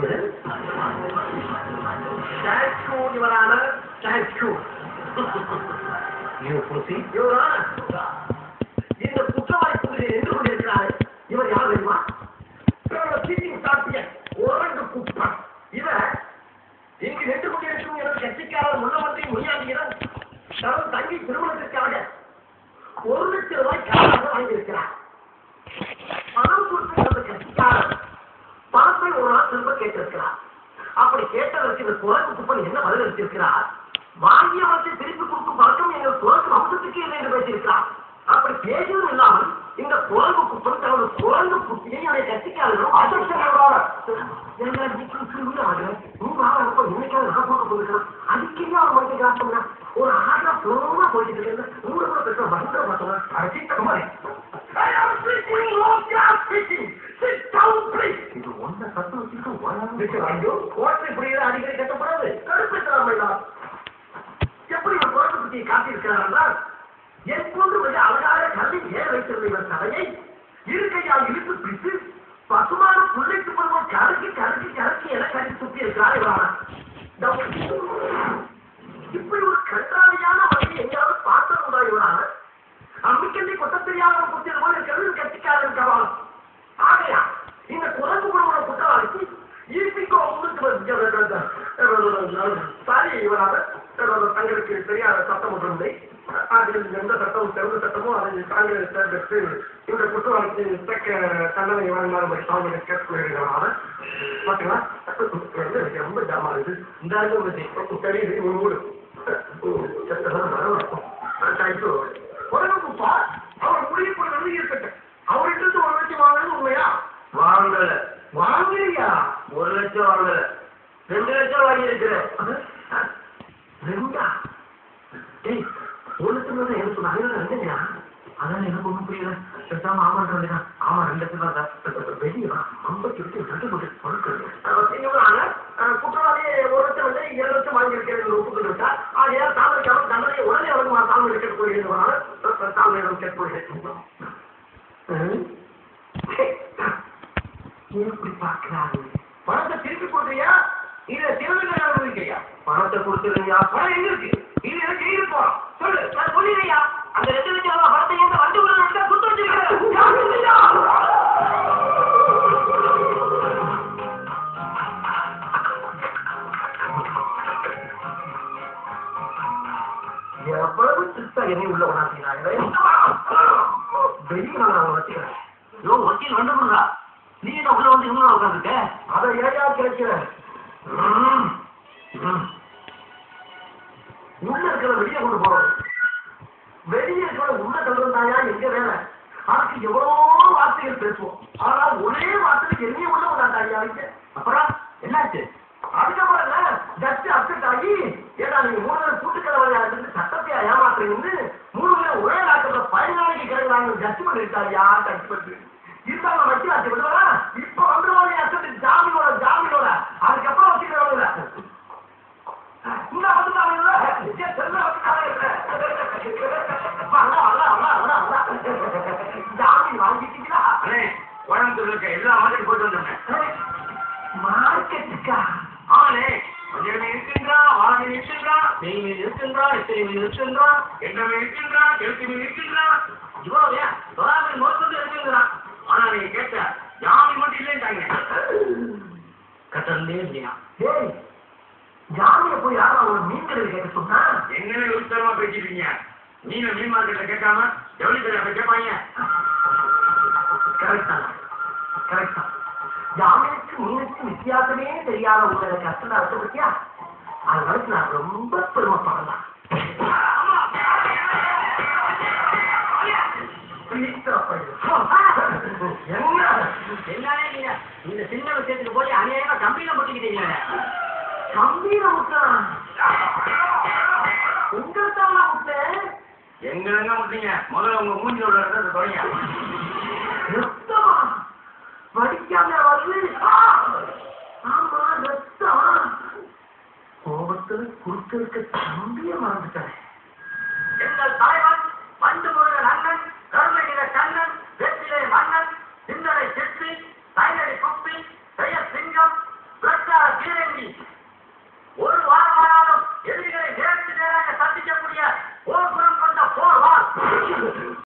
Your Honor, thank you. You proceed. Your Honor, இந்த குற்றவாளி புள்ளியை எதிர்த்து கொண்டிருக்கிறார். இவர் யார் தெரியுமா? சீட்டிங் சாப்பிய ஓரண்டு குப்பன். இவர் இங்கு நின்று கொண்டிருக்கும் எனது கட்சிக்காரர் முன்னமன்றி முனியாண்டியிடம் தனது தங்கி திருமணத்திற்காக 1 லட்சம் ரூபாய் கடனாக வாங்கியிருக்கிறார். பணம் கொடுத்த எனது கட்சிக்காரர் பணத்தை ஒரு நாள் திரும்ப கேட்டிருக்கிறார். அப்படி கேட்டதற்கு இந்த குரங்கு குப்பன் என்ன பதில் அளித்திருக்கிறார்? வாங்கியவற்றை திருப்பி கொடுக்கும் பழக்கம் எங்கள் குரங்கு வம்சத்துக்கு இல்லை என்று பேசியிருக்கிறார். அப்படி பேசுவதும் இல்லாமல் இந்த குரங்கு குப்பன் தனது குரங்கு குட்டியை என்னுடைய கட்சிக்காரர்களும் அதுக்கே அவர் மனித காட்டணும். ஒரு ஆடா போனா போயிட்டு இருக்கு. ஊரை கூட பேசுற மகிழ்ந்த பார்த்தோம். அடித்த மாதிரி இது ஒன்றை சத்து வச்சுட்டு கோட்டை புரியுது. அடிக்கடி கட்டப்படாது. கடுப்பேற்றாமல் எப்படி ஒரு குரங்கு குட்டியை காட்டியிருக்கிறார்கள்? என் போன்று மிக அழகாக கல்வி ஏற வைத்திருந்த இவர் தலையை இருக்கையால் இழுத்து பிடித்து பசுமான புள்ளைக்கு போடுவோம் கறக்கி கறக்கி கறக்கி என கறி சுற்றி இருக்கிறார் இவரான. இப்படி ஒரு கன்றாவியான வகையை எங்கேயாவது பார்த்ததுண்டா இவரான? அம்மிக்கண்டி கொட்ட தெரியாத ஒரு குத்தியது போல இருக்கிறது கட்சிக்காரர் இருக்கவான். ஆகையா இந்த குரங்கு குடும்ப குற்றவாளிக்கு ஈபிக்கோ சாரி இவரான தங்களுக்கு தெரியாத சட்டம் ஒன்றும் இல்லை. அதில் எந்த சட்டமும் சிறந்த சட்டமோ அதை காங்கிரஸ் பெற்று இந்த குற்றவாளிக்கு தக்க தண்டனை வழங்காத காங்கிரஸ் கேட்டுக்கொள்கிறாங்க. பார்த்தீங்களா ரொம்ப ஜாமா இருக்கு. இந்த தெரியுது ஒரு மூடு குரங்குப்பா அவர் முடிவு பண்ணது இருக்கட்டும். அவர்கிட்ட 1 லட்சம் வாங்கினது உண்மையா? வாங்கல. வாங்கலையா? 1 லட்சம் வாங்கல. 2 லட்சம் வாங்கி இருக்கிறேன். 2 ஏய் 1 லட்சம் எனக்கு சொன்னாங்க. அதான் எனக்கு ஒன்றும் புரியல. பேசாம ஆமான்றா. ஆமா 2 லட்சம் தான் வெளியே 52 குற்றவாளி 1 லட்சம் வந்து 7 லட்சம் வாங்கியிருக்கிறேன் ஒப்புக்கொண்டு விட்டார். ஆகையால் தாமதிக்காமல் தண்டனை உடனே அவருக்கு தாழ்வு கேட்டுக்கொள்கிறேன். தாழ்மையிடம் கேட்டுக்கொள்கிறேன். எப்படி பார்க்கிறாரு? பணத்தை திருப்பி கொடுக்குறியா? இதை திருவிழா அனுபவிக்கிறியா? பணத்தை கொடுத்துருங்க. பணம் எங்க இருக்கு? இது எனக்கு இருக்கும். சொல்லு. நான் சொல்லிடுறியா? அந்த 2 லட்சம் ரூபாய் பணத்தை எங்க வண்டி உள்ள கொடுத்து வச்சிருக்கேன். எவ்வளவு சிஸ்டா என்னை உள்ள கொண்டாடுறாங்களே. வெளியே நான் வச்சுக்கிறேன். வக்கீல் வந்துடுறா. நீ என்ன உள்ள வந்து இன்னும் உட்காந்துருக்க? அதை ஏயா கேட்கிறேன். உள்ள இருக்கிற வெளியே கொண்டு போறது. வெளியே இருக்கிற உள்ள சொல்றாயா எங்க வேலை? அதுக்கு எவ்வளோ வார்த்தைகள் பேசுவோம். ஆனால் ஒரே வார்த்தைக்கு என்னைய உள்ள கொண்டாட்டாங்க. அப்புறம் என்னாச்சு? அதுக்கப்புறம் ஜட்ஜு அப்செட் ஆகி ஏன்னா நீங்க 3 பேர் கூட்டுக்கலவையா இருந்து சட்டத்தை ஏமாத்துறீங்கன்னு 3 பேர் ஒரே நாட்டுல 14 கிழங்கு ஜட்ஜ்மெண்ட் எடுத்தாரியா. ஜட்ஜ்மெண்ட் இருந்தாலும் வச்சு ஆச்சு விடுவா. இப்ப வந்துருவாங்க அசட்டு ஜாமீனோட அதுக்கப்புறம் வச்சுக்கிறவங்க ஜாமீன் வாங்கிட்டீங்களா? கோயம்புத்தூர்ல இருக்க எல்லா மார்க்கெட் போயிட்டு வந்தேன். மார்க்கெட்டுக்கா? ஆனே கொஞ்சம் இருக்கின்றான், வாழை இருக்கின்றான், நெய் மீன் இருக்கின்றான், எத்தனை மீன் இருக்கின்றான், எண்ணெய் மீன் இருக்கின்றான், கெளுத்தி மீன் இருக்கின்றான். இவ்வளவு தொழில் மோசம் இருக்குங்கிறான். ஆனா நீங்க கேட்ட ஜாமீன் மட்டும் இல்லைன்றாங்க. கட்டணே இல்லையா? ஜாமீன போய் யாரும் அவங்க மீன் கடையில் கேட்க சொன்னா எங்கன்னு விருத்தமா பேசிருக்கீங்க. நீங்க மீன் மார்க்கெட்ல கேட்காம எவ்வளவு பேர் கேட்பாங்க? கரெக்டா கரெக்டா. ஜாமீனுக்கு மீனுக்கு வித்தியாசமே தெரியாத உங்களை கஷ்டம் அர்த்த பத்தியா? அதனால நான் ரொம்ப பெருமைப்படலாம். இந்த சின்ன விஷயத்துக்கு போய் அநியாயமா கம்பீரம் போட்டுக்கிட்டீங்க. கம்பீரம் முட்டான் உங்கள்தான் முட்டை. எங்க முட்டீங்க? முதல்ல உங்க மூஞ்சியோட இடத்த தொடங்க. ரத்தம் வடிக்காம வருது. ஆமா ரத்தம். கோபத்துல குறுக்க இருக்க தம்பிய மறந்துட்டேன். எங்கள் தலைவன் பண்டு முருகன் அண்ணன், கருணை நிற கண்ணன், வெற்றிலை மன்னன், சிந்தனை சிற்பி, தைலடி குப்பி, பெயர் சிங்கம், பீரங்கி. ஒரு வாரமானாலும் எதிரிகளை நேருக்கு நேராக சந்திக்கக்கூடிய போர்க்குணம் கொண்ட போர் வாள்.